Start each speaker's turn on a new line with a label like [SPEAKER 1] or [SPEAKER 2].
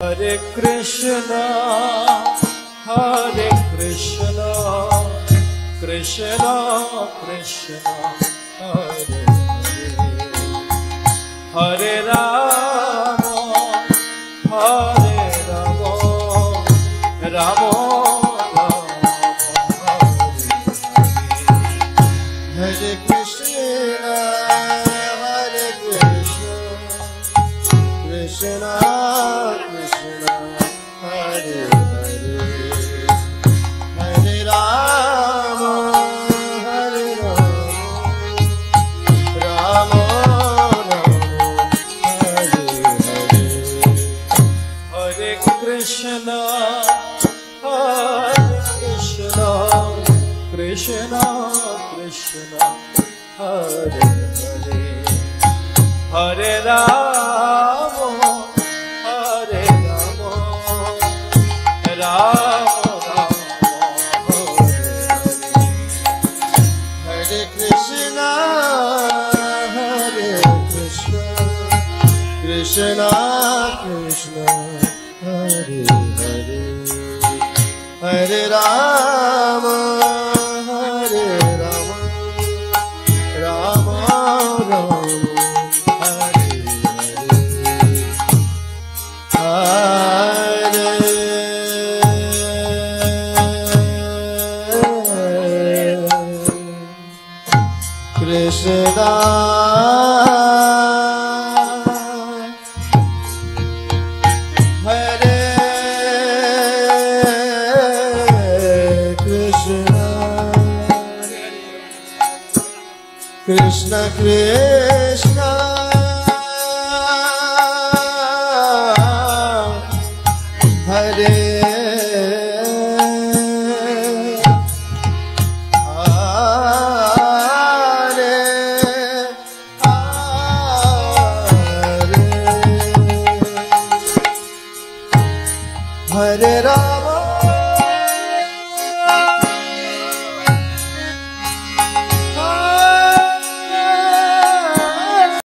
[SPEAKER 1] Hare Krishna, Hare Krishna, Krishna Krishna, Hare Hare, Hare Rama, Hare Rama, Rama
[SPEAKER 2] Hare Krishna, Hare Krishna, Krishna Krishna, Hare Hare, Hare Rama, Hare Rama, Rama Rama, Hare Hare.
[SPEAKER 1] Hare Krishna, Hare Krishna, Krishna Krishna, Hare Hare, Hare Rama, Hare Rama, Rama Rama,
[SPEAKER 2] Hare Krishna, Hare Krishna, Krishna Krishna, Hare Hare, Hare Rama, Hare Rama, Rama Rama, Hare Hare, Hare Krishna, Hare Krishna, Krishna Krishna, Hare Hare Hare Rama.